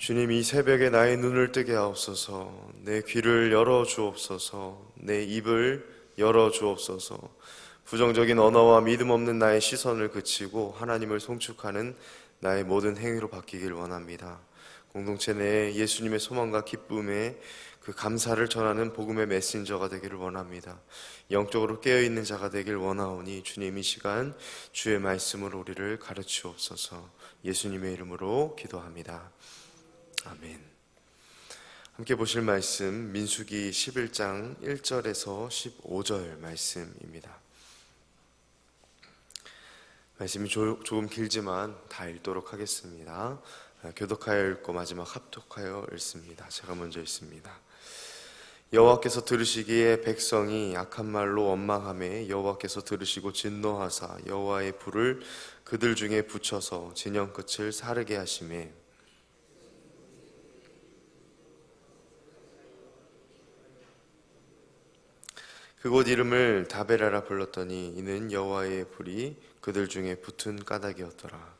주님, 이 새벽에 나의 눈을 뜨게 하옵소서. 내 귀를 열어 주옵소서. 내 입을 열어 주옵소서. 부정적인 언어와 믿음 없는 나의 시선을 그치고 하나님을 송축하는 나의 모든 행위로 바뀌길 원합니다. 공동체 내에 예수님의 소망과 기쁨에 그 감사를 전하는 복음의 메신저가 되기를 원합니다. 영적으로 깨어있는 자가 되길 원하오니 주님, 이 시간 주의 말씀으로 우리를 가르치옵소서. 예수님의 이름으로 기도합니다. 아멘. 함께 보실 말씀 민수기 11장 1절에서 15절 말씀입니다. 말씀이 조금 길지만 다 읽도록 하겠습니다. 교독하여 읽고 마지막 합독하여 읽습니다. 제가 먼저 읽습니다. 여호와께서 들으시기에 백성이 악한 말로 원망하매 여호와께서 들으시고 진노하사 여호와의 불을 그들 중에 붙여서 진영 끝을 사르게 하시매 그곳 이름을 다베라라 불렀더니 이는 여호와의 불이 그들 중에 붙은 까닭이었더라.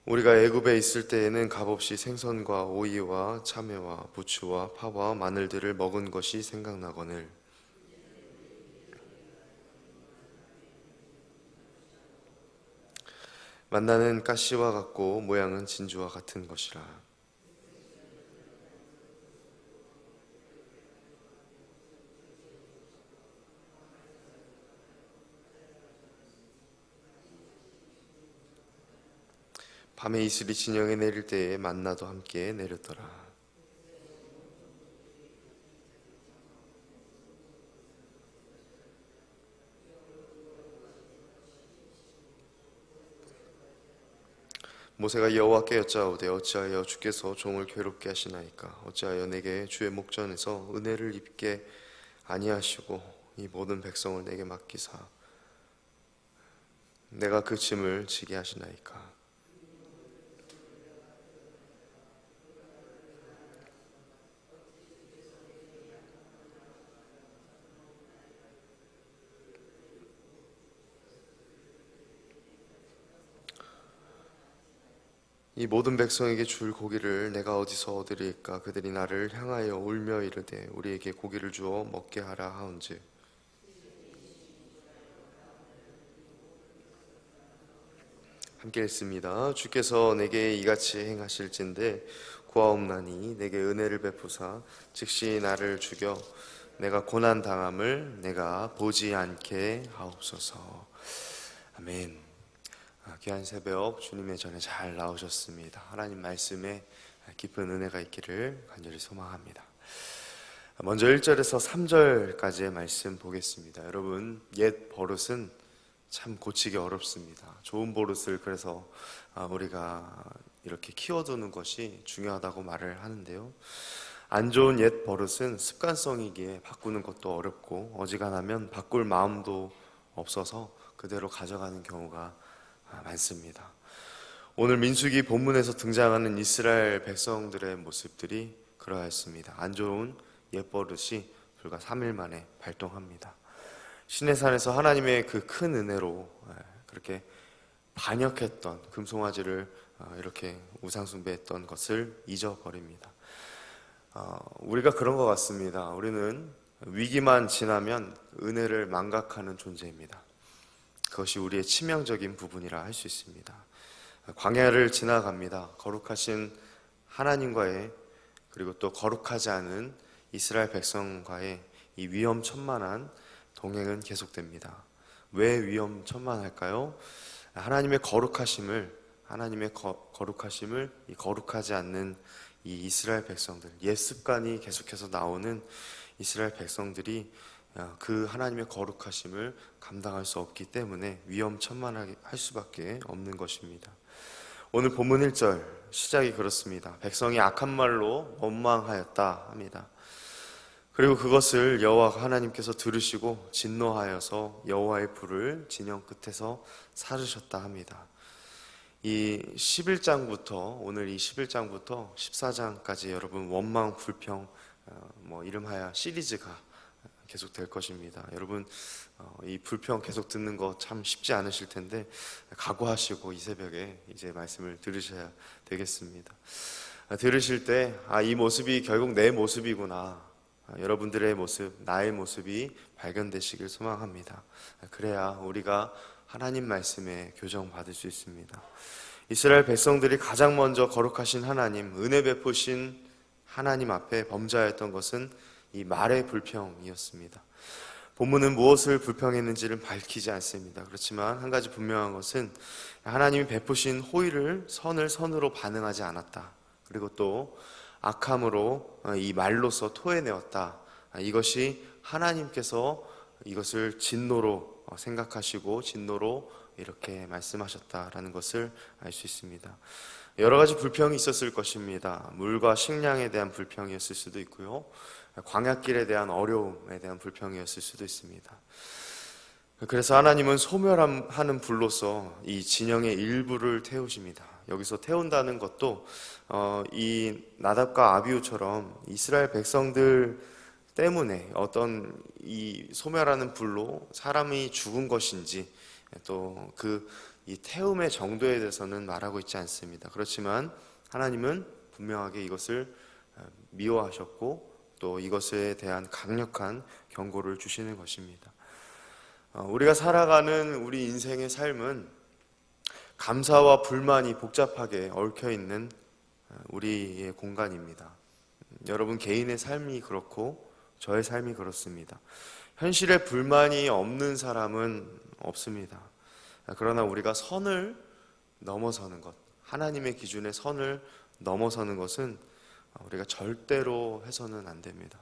우리가 애굽에 있을 때에는 값없이 생선과 오이와 참외와 부추와 파와 마늘들을 먹은 것이 생각나거늘 만나는 가시와 같고 모양은 진주와 같은 것이라. 밤에 이슬이 진영에 내릴 때에 만나도 함께 내렸더라. 모세가 여호와께 여짜오되 어찌하여 주께서 종을 괴롭게 하시나이까? 어찌하여 내게 주의 목전에서 은혜를 입게 아니하시고 이 모든 백성을 내게 맡기사 내가 그 짐을 지게 하시나이까? 이 모든 백성에게 줄 고기를 내가 어디서 얻으리까? 그들이 나를 향하여 울며 이르되 우리에게 고기를 주어 먹게 하라 하온즉 함께 읽습니다. 주께서 내게 이같이 행하실진대 구하옵나니 내게 은혜를 베푸사 즉시 나를 죽여 내가 고난 당함을 내가 보지 않게 하옵소서. 아멘. 귀한 새벽 주님의 전에 잘 나오셨습니다. 하나님 말씀에 깊은 은혜가 있기를 간절히 소망합니다. 먼저 1절에서 3절까지의 말씀 보겠습니다. 여러분, 옛 버릇은 참 고치기 어렵습니다. 좋은 버릇을 그래서 우리가 이렇게 키워두는 것이 중요하다고 말을 하는데요, 안 좋은 옛 버릇은 습관성이기에 바꾸는 것도 어렵고 어지간하면 바꿀 마음도 없어서 그대로 가져가는 경우가 많습니다. 오늘 민수기 본문에서 등장하는 이스라엘 백성들의 모습들이 그러했습니다. 안 좋은 옛버릇이 불과 3일 만에 발동합니다. 시내산에서 하나님의 그 큰 은혜로 그렇게 반역했던 금송아지를 이렇게 우상숭배했던 것을 잊어버립니다. 우리가 그런 것 같습니다. 우리는 위기만 지나면 은혜를 망각하는 존재입니다. 그것이 우리의 치명적인 부분이라 할 수 있습니다. 광야를 지나갑니다. 거룩하신 하나님과의, 그리고 또 거룩하지 않은 이스라엘 백성과의 이 위험천만한 동행은 계속됩니다. 왜 위험천만할까요? 하나님의 거룩하심을 이 거룩하지 않는 이 이스라엘 백성들, 옛 습관이 계속해서 나오는 이스라엘 백성들이 그 하나님의 거룩하심을 감당할 수 없기 때문에 위험천만하게 할 수밖에 없는 것입니다. 오늘 본문 1절 시작이 그렇습니다. 백성이 악한 말로 원망하였다 합니다. 그리고 그것을 여호와 하나님께서 들으시고 진노하여서 여호와의 불을 진영 끝에서 사르셨다 합니다. 이 11장부터 오늘 이 11장부터 14장까지 여러분 원망 불평 이름하여 시리즈가 계속 될 것입니다. 여러분 이 불평 계속 듣는 거 참 쉽지 않으실 텐데 각오하시고 이 새벽에 이제 말씀을 들으셔야 되겠습니다. 들으실 때 이 모습이 결국 내 모습이구나, 여러분들의 모습, 나의 모습이 발견되시길 소망합니다. 그래야 우리가 하나님 말씀에 교정받을 수 있습니다. 이스라엘 백성들이 가장 먼저 거룩하신 하나님, 은혜 베푸신 하나님 앞에 범죄하였던 것은 이 말의 불평이었습니다. 본문은 무엇을 불평했는지를 밝히지 않습니다. 그렇지만 한 가지 분명한 것은 하나님이 베푸신 호의를 선을 선으로 반응하지 않았다. 그리고 또 악함으로 이 말로서 토해내었다. 이것이 하나님께서 이것을 진노로 생각하시고 진노로 이렇게 말씀하셨다라는 것을 알 수 있습니다. 여러 가지 불평이 있었을 것입니다. 물과 식량에 대한 불평이었을 수도 있고요, 광야길에 대한 어려움에 대한 불평이었을 수도 있습니다. 그래서 하나님은 소멸하는 불로서 이 진영의 일부를 태우십니다. 여기서 태운다는 것도 이 나답과 아비후처럼 이스라엘 백성들 때문에 어떤 이 소멸하는 불로 사람이 죽은 것인지 또 이 태움의 정도에 대해서는 말하고 있지 않습니다. 그렇지만 하나님은 분명하게 이것을 미워하셨고 또 이것에 대한 강력한 경고를 주시는 것입니다. 우리가 살아가는 우리 인생의 삶은 감사와 불만이 복잡하게 얽혀있는 우리의 공간입니다. 여러분 개인의 삶이 그렇고 저의 삶이 그렇습니다. 현실에 불만이 없는 사람은 없습니다. 그러나 우리가 선을 넘어서는 것, 하나님의 기준의 선을 넘어서는 것은 우리가 절대로 해서는 안 됩니다.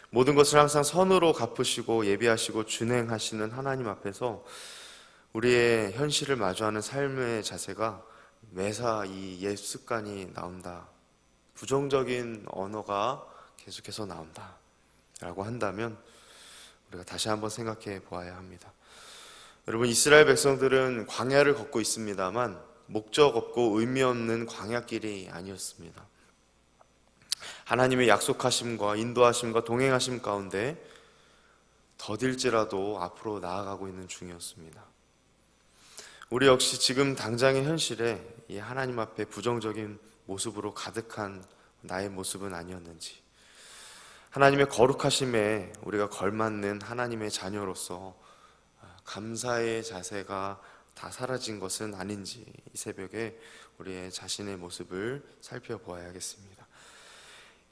모든 것을 항상 선으로 갚으시고 예비하시고 준행하시는 하나님 앞에서 우리의 현실을 마주하는 삶의 자세가 매사 이 옛 습관이 나온다, 부정적인 언어가 계속해서 나온다 라고 한다면 우리가 다시 한번 생각해 보아야 합니다. 여러분 이스라엘 백성들은 광야를 걷고 있습니다만 목적 없고 의미 없는 광야길이 아니었습니다. 하나님의 약속하심과 인도하심과 동행하심 가운데 더딜지라도 앞으로 나아가고 있는 중이었습니다. 우리 역시 지금 당장의 현실에 이 하나님 앞에 부정적인 모습으로 가득한 나의 모습은 아니었는지, 하나님의 거룩하심에 우리가 걸맞는 하나님의 자녀로서 감사의 자세가 다 사라진 것은 아닌지 이 새벽에 우리의 자신의 모습을 살펴보아야겠습니다.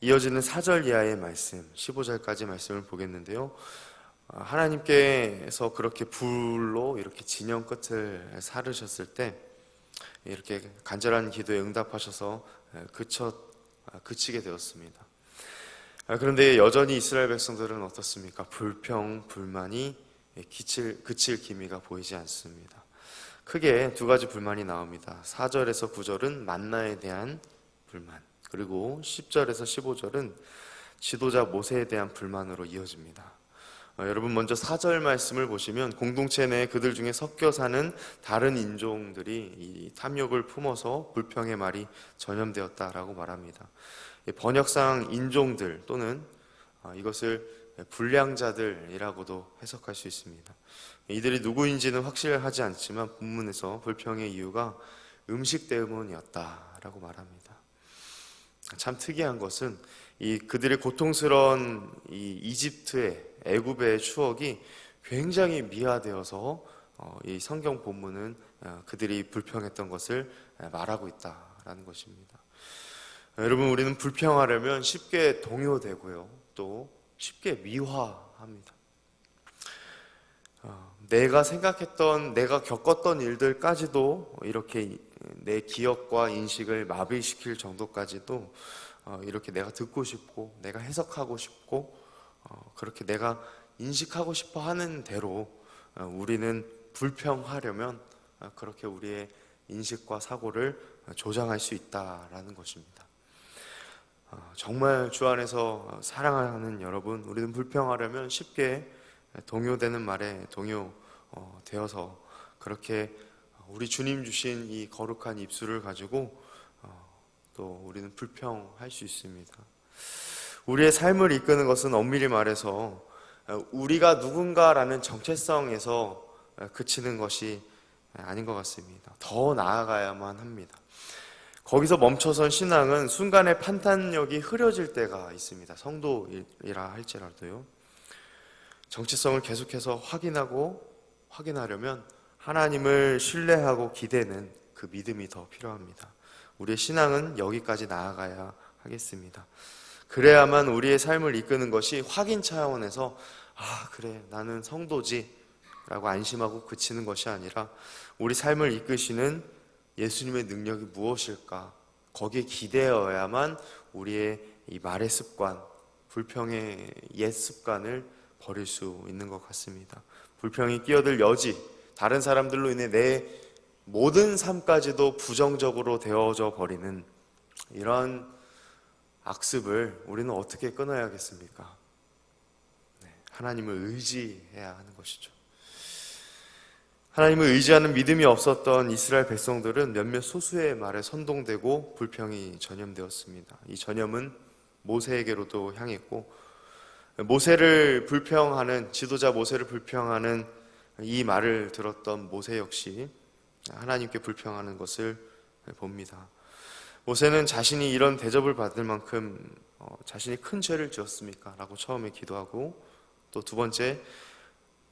이어지는 4절 이하의 말씀, 15절까지 말씀을 보겠는데요, 하나님께서 그렇게 불로 이렇게 진영 끝을 사르셨을 때 이렇게 간절한 기도에 응답하셔서 그치게 되었습니다. 그런데 여전히 이스라엘 백성들은 어떻습니까? 불평, 불만이 그칠 기미가 보이지 않습니다. 크게 두 가지 불만이 나옵니다. 4절에서 9절은 만나에 대한 불만, 그리고 10절에서 15절은 지도자 모세에 대한 불만으로 이어집니다. 여러분 먼저 4절 말씀을 보시면 공동체 내에 그들 중에 섞여 사는 다른 인종들이 이 탐욕을 품어서 불평의 말이 전염되었다라고 말합니다. 번역상 인종들 또는 이것을 불량자들이라고도 해석할 수 있습니다. 이들이 누구인지는 확실하지 않지만 본문에서 불평의 이유가 음식 때문이었다라고 말합니다. 참 특이한 것은 그들의 고통스러운 이집트의 애굽의 추억이 굉장히 미화되어서 이 성경 본문은 그들이 불평했던 것을 말하고 있다라는 것입니다. 여러분 우리는 불평하려면 쉽게 동요되고요, 또 쉽게 미화합니다. 내가 생각했던, 내가 겪었던 일들까지도 이렇게 내 기억과 인식을 마비시킬 정도까지도 이렇게 내가 듣고 싶고 내가 해석하고 싶고 그렇게 내가 인식하고 싶어 하는 대로 우리는 불평하려면 그렇게 우리의 인식과 사고를 조장할 수 있다라는 것입니다. 정말 주 안에서 사랑하는 여러분, 우리는 불평하려면 쉽게 동요되는 말에 동요되어서 그렇게 우리 주님 주신 이 거룩한 입술을 가지고 또 우리는 불평할 수 있습니다. 우리의 삶을 이끄는 것은 엄밀히 말해서 우리가 누군가라는 정체성에서 그치는 것이 아닌 것 같습니다. 더 나아가야만 합니다. 거기서 멈춰선 신앙은 순간의 판단력이 흐려질 때가 있습니다. 성도이라 할지라도요. 정체성을 계속해서 확인하려면 하나님을 신뢰하고 기대는 그 믿음이 더 필요합니다. 우리의 신앙은 여기까지 나아가야 하겠습니다. 그래야만 우리의 삶을 이끄는 것이 확인 차원에서 그래 나는 성도지 라고 안심하고 그치는 것이 아니라 우리 삶을 이끄시는 예수님의 능력이 무엇일까 거기에 기대어야만 우리의 이 말의 습관, 불평의 옛 습관을 버릴 수 있는 것 같습니다. 불평이 끼어들 여지, 다른 사람들로 인해 내 모든 삶까지도 부정적으로 되어져 버리는 이런 악습을 우리는 어떻게 끊어야겠습니까? 하나님을 의지해야 하는 것이죠. 하나님을 의지하는 믿음이 없었던 이스라엘 백성들은 몇몇 소수의 말에 선동되고 불평이 전염되었습니다. 이 전염은 모세에게로도 향했고 지도자 모세를 불평하는 이 말을 들었던 모세 역시 하나님께 불평하는 것을 봅니다. 모세는 자신이 이런 대접을 받을 만큼 자신이 큰 죄를 지었습니까? 라고 처음에 기도하고 또 두 번째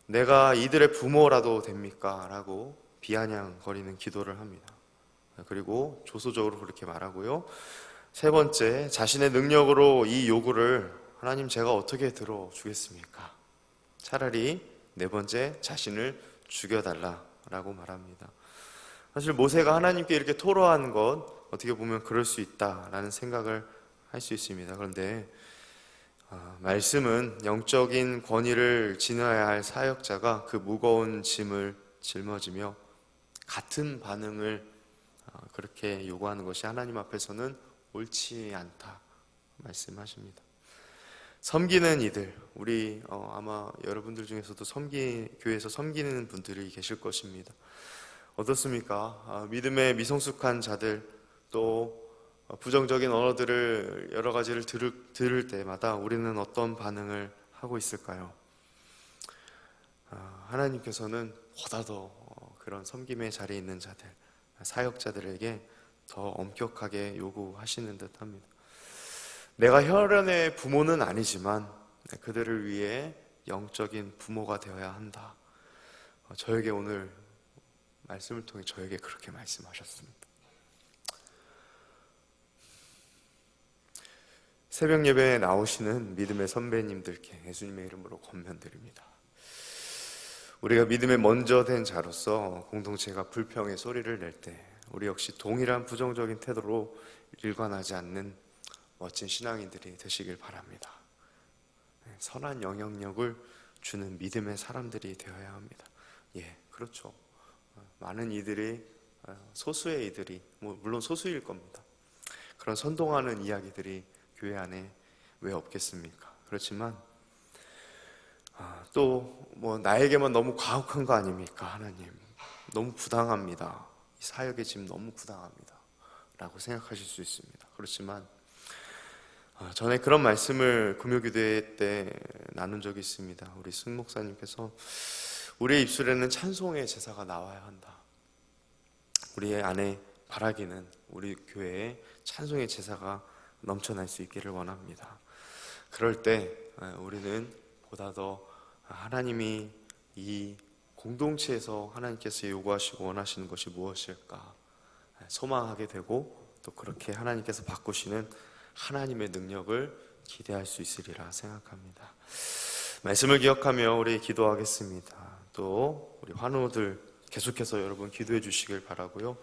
내가 이들의 부모라도 됩니까? 라고 비아냥거리는 기도를 합니다. 그리고 조소적으로 그렇게 말하고요. 세 번째, 자신의 능력으로 이 요구를 하나님 제가 어떻게 들어주겠습니까? 차라리 네 번째, 자신을 죽여달라라고 말합니다. 사실 모세가 하나님께 이렇게 토로한 것 어떻게 보면 그럴 수 있다라는 생각을 할 수 있습니다. 그런데 말씀은 영적인 권위를 지녀야 할 사역자가 그 무거운 짐을 짊어지며 같은 반응을 그렇게 요구하는 것이 하나님 앞에서는 옳지 않다 말씀하십니다. 섬기는 이들, 우리 아마 여러분들 중에서도 교회에서 섬기는 분들이 계실 것입니다. 어떻습니까? 믿음의 미성숙한 자들 또 부정적인 언어들을 여러 가지를 들을 때마다 우리는 어떤 반응을 하고 있을까요? 하나님께서는 보다 더 그런 섬김의 자리에 있는 자들, 사역자들에게 더 엄격하게 요구하시는 듯합니다. 내가 혈연의 부모는 아니지만 그들을 위해 영적인 부모가 되어야 한다. 저에게 오늘 말씀을 통해 저에게 그렇게 말씀하셨습니다. 새벽 예배에 나오시는 믿음의 선배님들께 예수님의 이름으로 권면드립니다. 우리가 믿음에 먼저 된 자로서 공동체가 불평의 소리를 낼 때 우리 역시 동일한 부정적인 태도로 일관하지 않는 멋진 신앙인들이 되시길 바랍니다. 선한 영향력을 주는 믿음의 사람들이 되어야 합니다. 그렇죠. 많은 이들이 소수의 이들이 물론 소수일 겁니다. 그런 선동하는 이야기들이 교회 안에 왜 없겠습니까? 그렇지만 또 나에게만 너무 과혹한 거 아닙니까? 하나님 너무 부당합니다. 이 사역의 짐 너무 부당합니다 라고 생각하실 수 있습니다. 그렇지만 전에 그런 말씀을 금요기도회 때 나눈 적이 있습니다. 우리 승 목사님께서 우리의 입술에는 찬송의 제사가 나와야 한다. 우리의 안에 바라기는 우리 교회에 찬송의 제사가 넘쳐날 수 있기를 원합니다. 그럴 때 우리는 보다 더 하나님이 이 공동체에서 하나님께서 요구하시고 원하시는 것이 무엇일까 소망하게 되고 또 그렇게 하나님께서 바꾸시는 하나님의 능력을 기대할 수 있으리라 생각합니다. 말씀을 기억하며 우리 기도하겠습니다. 또 우리 환우들 계속해서 여러분 기도해 주시길 바라고요.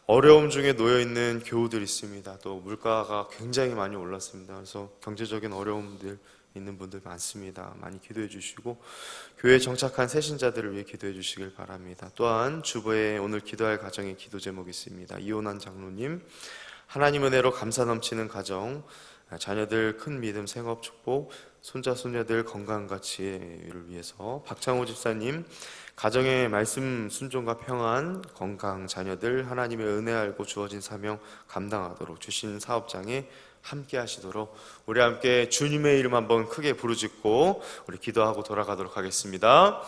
어려움 중에 놓여있는 교우들 있습니다. 또 물가가 굉장히 많이 올랐습니다. 그래서 경제적인 어려움들 있는 분들 많습니다. 많이 기도해 주시고 교회에 정착한 새신자들을 위해 기도해 주시길 바랍니다. 또한 주보에 오늘 기도할 가정의 기도 제목이 있습니다. 이혼한 장로님, 하나님 은혜로 감사 넘치는 가정, 자녀들 큰 믿음 생업 축복, 손자 손녀들 건강과 지혜를 위해서 박창호 집사님, 가정의 말씀 순종과 평안, 건강, 자녀들 하나님의 은혜 알고 주어진 사명 감당하도록 주신 사업장에 함께 하시도록 우리 함께 주님의 이름 한번 크게 부르짖고 우리 기도하고 돌아가도록 하겠습니다.